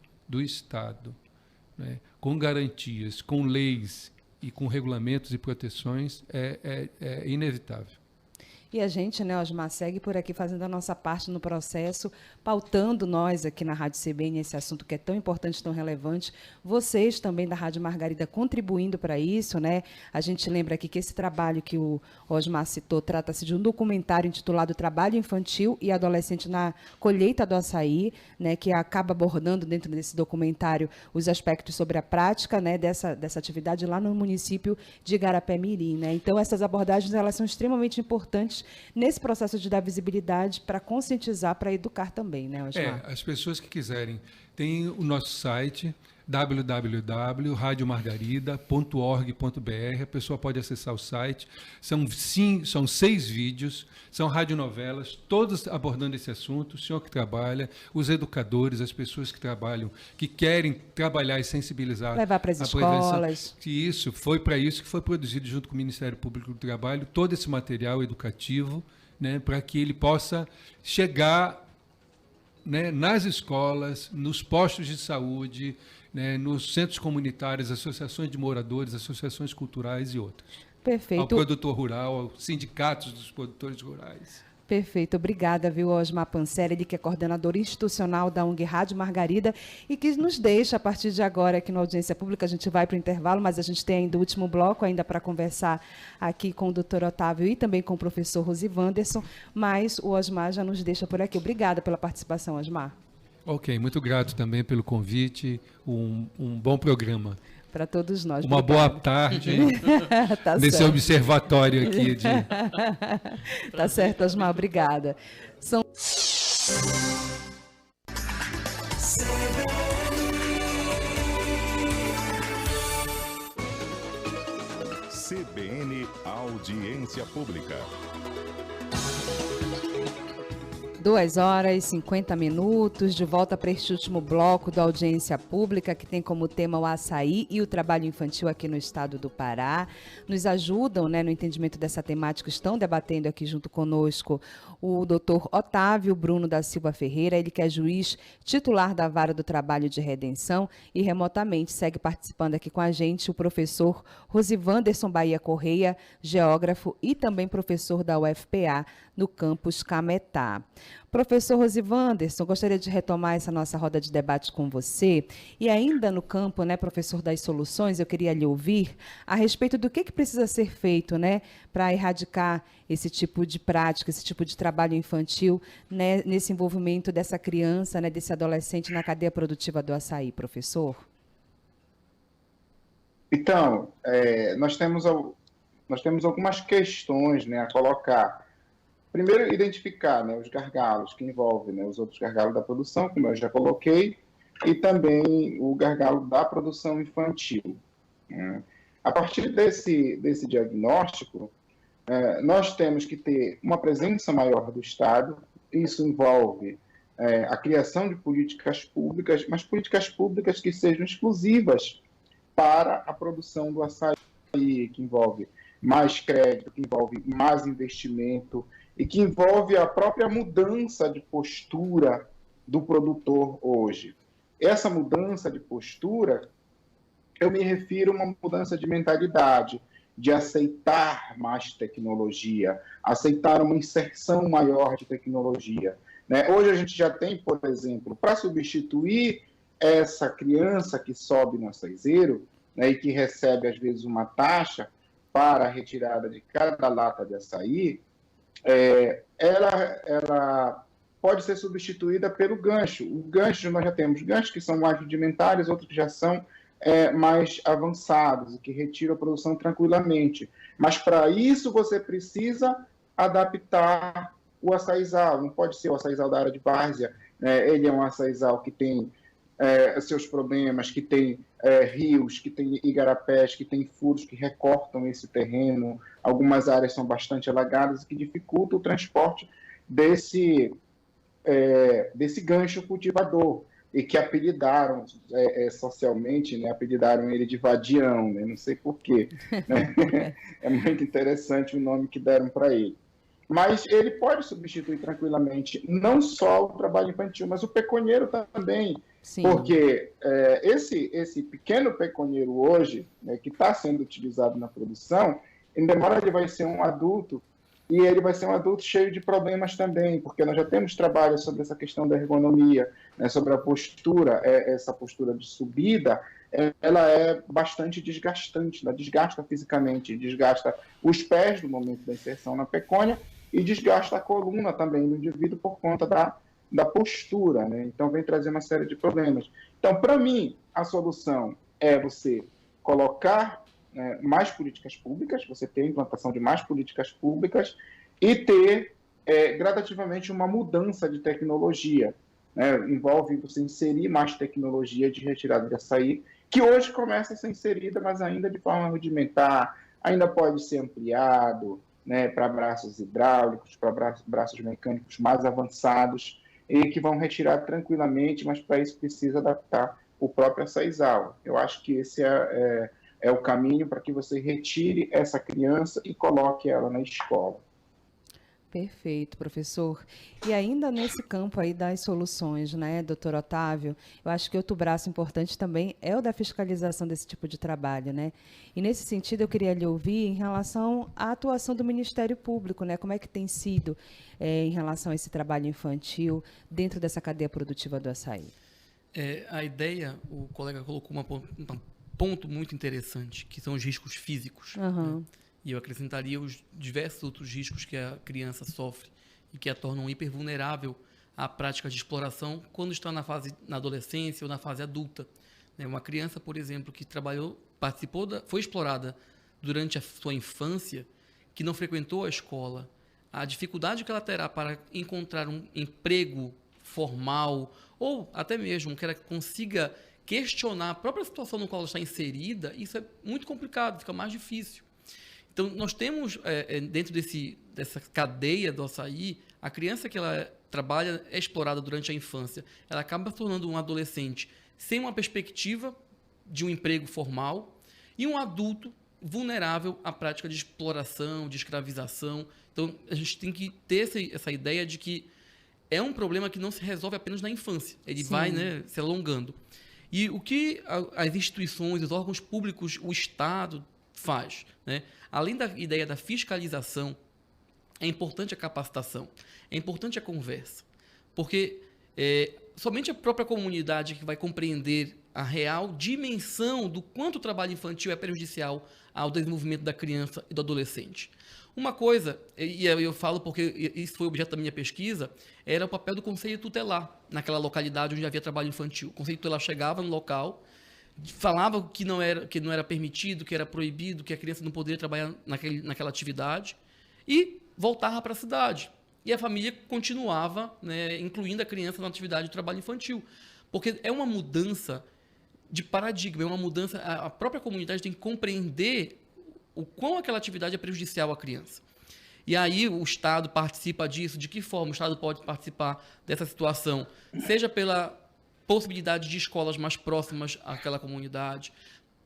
né, com garantias, com leis e com regulamentos e proteções, é inevitável. E a gente, né, Osmar, segue por aqui fazendo a nossa parte no processo, pautando nós aqui na Rádio CBN esse assunto que é tão importante, tão relevante. Vocês também da Rádio Margarida contribuindo para isso, né? A gente lembra aqui que esse trabalho que o Osmar citou trata-se de um documentário intitulado Trabalho Infantil e Adolescente na Colheita do Açaí, né, que acaba abordando dentro desse documentário os aspectos sobre a prática, né, dessa atividade lá no município de Igarapé-Mirim, né? Então, essas abordagens elas são extremamente importantes nesse processo de dar visibilidade para conscientizar, para educar também, né, Osmar? As pessoas que quiserem, tem o nosso site www.radiomargarida.org.br. A pessoa pode acessar o site. São 6 vídeos, são radionovelas, todas abordando esse assunto. O senhor que trabalha, os educadores, as pessoas que trabalham, que querem trabalhar e sensibilizar. Levar para as escolas. Isso, foi para isso que foi produzido junto com o Ministério Público do Trabalho, todo esse material educativo, né, para que ele possa chegar né, nas escolas, nos postos de saúde, né, nos centros comunitários, associações de moradores, associações culturais e outras. Ao Perfeito. produtor rural, aos sindicatos dos produtores rurais. Perfeito, obrigada, viu, Osmar Pancelli, ele que é coordenador institucional da ONG Rádio Margarida e que nos deixa, a partir de agora, aqui na Audiência Pública. A gente vai para o intervalo, mas a gente tem ainda o último bloco ainda para conversar aqui com o doutor Otávio e também com o professor Rosivanderson, mas o Osmar já nos deixa por aqui. Obrigada pela participação, Osmar. Ok, muito grato também pelo convite, um bom programa. Para todos nós. Uma Obrigada. boa tarde Tá nesse certo. observatório aqui de... Tá certo, Osmar, obrigada. São CBN Audiência Pública. 2h50, de volta para este último bloco da Audiência Pública, que tem como tema o açaí e o trabalho infantil aqui no estado do Pará. Nos ajudam, né, no entendimento dessa temática, estão debatendo aqui junto conosco o doutor Otávio Bruno da Silva Ferreira, ele que é juiz titular da Vara do Trabalho de Redenção, e remotamente segue participando aqui com a gente o professor Rosivanderson Bahia Correia, geógrafo e também professor da UFPA no campus Cametá. Professor Rosivanderson, gostaria de retomar essa nossa roda de debate com você. E ainda no campo, né, professor das soluções, eu queria lhe ouvir a respeito do que precisa ser feito, né, para erradicar esse tipo de prática, esse tipo de trabalho infantil, né, nesse envolvimento dessa criança, né, desse adolescente na cadeia produtiva do açaí, professor? Então, nós temos algumas questões, né, a colocar. Primeiro, identificar, né, os gargalos que envolvem, né, os outros gargalos da produção, como eu já coloquei, e também o gargalo da produção infantil. Né? A partir desse diagnóstico, nós temos que ter uma presença maior do Estado. Isso envolve a criação de políticas públicas, mas políticas públicas que sejam exclusivas para a produção do açaí, que envolve mais crédito, que envolve mais investimento, e que envolve a própria mudança de postura do produtor hoje. Essa mudança de postura, eu me refiro a uma mudança de mentalidade, de aceitar mais tecnologia, aceitar uma inserção maior de tecnologia. Né? Hoje a gente já tem, por exemplo, para substituir essa criança que sobe no açaizeiro, né, e que recebe, às vezes, uma taxa para a retirada de cada lata de açaí, ela pode ser substituída pelo gancho. O gancho, nós já temos ganchos que são mais rudimentares, outros que já são mais avançados e que retiram a produção tranquilamente. Mas para isso você precisa adaptar o açaizal. Não pode ser o açaizal da área de várzea. Ele é um açaizal que tem seus problemas, que tem rios, que tem igarapés, que tem furos que recortam esse terreno. Algumas áreas são bastante alagadas e que dificultam o transporte desse gancho cultivador, e que apelidaram socialmente, né, apelidaram ele de vadião, né, não sei porquê. Né? É muito interessante o nome que deram para ele. Mas ele pode substituir tranquilamente não só o trabalho infantil, mas o pecuneiro também. Sim. Porque esse pequeno pecuneiro hoje, né, que está sendo utilizado na produção, em demora ele vai ser um adulto, e ele vai ser um adulto cheio de problemas também, porque nós já temos trabalho sobre essa questão da ergonomia, né, sobre a postura, essa postura de subida, ela é bastante desgastante, ela desgasta fisicamente, desgasta os pés no momento da inserção na pecônia e desgasta a coluna também do indivíduo por conta da postura, né? Então vem trazer uma série de problemas. Então, para mim, a solução é você colocar mais políticas públicas, você ter a implantação de mais políticas públicas e ter gradativamente uma mudança de tecnologia. Né? Envolve você inserir mais tecnologia de retirada de açaí, que hoje começa a ser inserida, mas ainda de forma rudimentar, ainda pode ser ampliado, né, para braços hidráulicos, para braços mecânicos mais avançados, e que vão retirar tranquilamente, mas para isso precisa adaptar o próprio açaizal. Eu acho que esse é o caminho para que você retire essa criança e coloque ela na escola. Perfeito, professor. E ainda nesse campo aí das soluções, né, doutor Otávio, eu acho que outro braço importante também é o da fiscalização desse tipo de trabalho, né? E nesse sentido eu queria lhe ouvir em relação à atuação do Ministério Público, né? Como é que tem sido em relação a esse trabalho infantil dentro dessa cadeia produtiva do açaí? A ideia, o colega colocou um ponto muito interessante, que são os riscos físicos. Uhum. Né? E eu acrescentaria os diversos outros riscos que a criança sofre e que a tornam hipervulnerável à prática de exploração quando está na adolescência ou na fase adulta. Uma criança, por exemplo, que foi explorada durante a sua infância, que não frequentou a escola, a dificuldade que ela terá para encontrar um emprego formal ou até mesmo que ela consiga questionar a própria situação no qual ela está inserida, isso é muito complicado, fica mais difícil. Então, nós temos, dentro dessa cadeia do açaí, a criança que ela trabalha, é explorada durante a infância, ela acaba se tornando um adolescente sem uma perspectiva de um emprego formal e um adulto vulnerável à prática de exploração, de escravização. Então, a gente tem que ter essa ideia de que é um problema que não se resolve apenas na infância, ele vai, né, se alongando. E o que as instituições, os órgãos públicos, o Estado faz, né? Além da ideia da fiscalização, é importante a capacitação, é importante a conversa, porque somente a própria comunidade que vai compreender a real dimensão do quanto o trabalho infantil é prejudicial ao desenvolvimento da criança e do adolescente. Uma coisa, e eu falo porque isso foi objeto da minha pesquisa, era o papel do conselho tutelar naquela localidade onde havia trabalho infantil. O conselho tutelar chegava no local, falava que não era permitido, que era proibido, que a criança não poderia trabalhar naquela atividade e voltava para a cidade. E a família continuava, né, incluindo a criança na atividade de trabalho infantil. Porque é uma mudança de paradigma, é uma mudança, a própria comunidade tem que compreender o quão aquela atividade é prejudicial à criança. E aí o Estado participa disso, de que forma o Estado pode participar dessa situação? Seja pela possibilidade de escolas mais próximas àquela comunidade,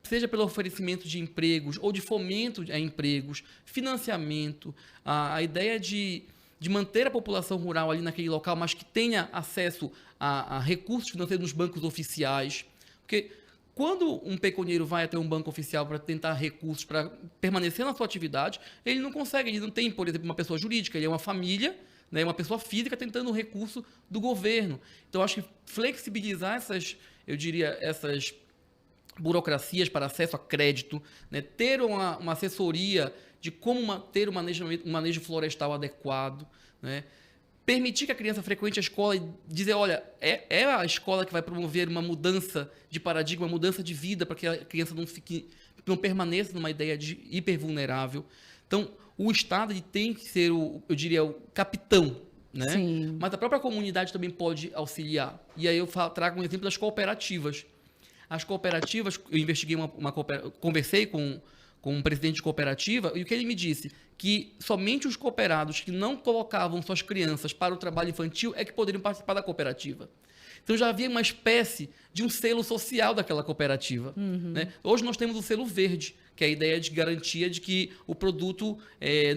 seja pelo oferecimento de empregos ou de fomento a empregos, financiamento, a ideia de manter a população rural ali naquele local, mas que tenha acesso a recursos financeiros nos bancos oficiais. Porque quando um pecunieiro vai até um banco oficial para tentar recursos para permanecer na sua atividade, ele não consegue, ele não tem, por exemplo, uma pessoa jurídica, ele é uma família, né, uma pessoa física tentando um recurso do governo. Então, acho que flexibilizar essas burocracias para acesso a crédito, né, ter uma assessoria de como ter um manejo florestal adequado, né, permitir que a criança frequente a escola e dizer, olha, é a escola que vai promover uma mudança de paradigma, uma mudança de vida para que a criança não permaneça numa ideia de hipervulnerável. Então, o Estado tem que ser, o capitão, né? Sim. Mas a própria comunidade também pode auxiliar. E aí eu trago um exemplo das cooperativas. As cooperativas, eu investiguei conversei com um presidente de cooperativa, e o que ele me disse? Que somente os cooperados que não colocavam suas crianças para o trabalho infantil é que poderiam participar da cooperativa. Então já havia uma espécie de um selo social daquela cooperativa. Né? Hoje nós temos o selo verde, que é a ideia de garantia de que o produto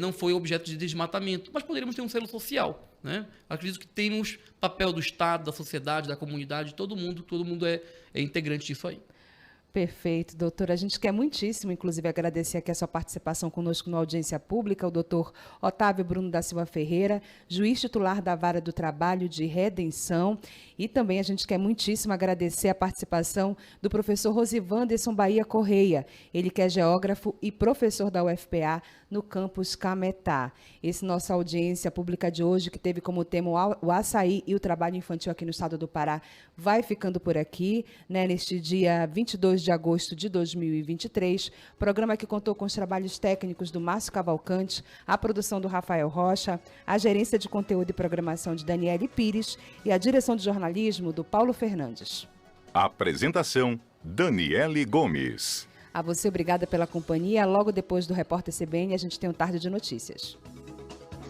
não foi objeto de desmatamento, mas poderíamos ter um selo social. Né? Acredito que temos papel do Estado, da sociedade, da comunidade, todo mundo é integrante disso aí. Perfeito, doutor. A gente quer muitíssimo, inclusive, agradecer aqui a sua participação conosco no Audiência Pública, o doutor Otávio Bruno da Silva Ferreira, juiz titular da Vara do Trabalho de Redenção. E também a gente quer muitíssimo agradecer a participação do professor Rosivanderson Bahia Correia, ele que é geógrafo e professor da UFPA no campus Cametá. Esse nossa audiência pública de hoje, que teve como tema o açaí e o trabalho infantil aqui no estado do Pará, vai ficando por aqui, né, neste dia 22 de agosto de 2023, programa que contou com os trabalhos técnicos do Márcio Cavalcante, a produção do Rafael Rocha, a gerência de conteúdo e programação de Daniele Pires e a direção de jornalismo do Paulo Fernandes. Apresentação, Daniele Gomes. A você, obrigada pela companhia. Logo depois do Repórter CBN, a gente tem um Tarde de Notícias.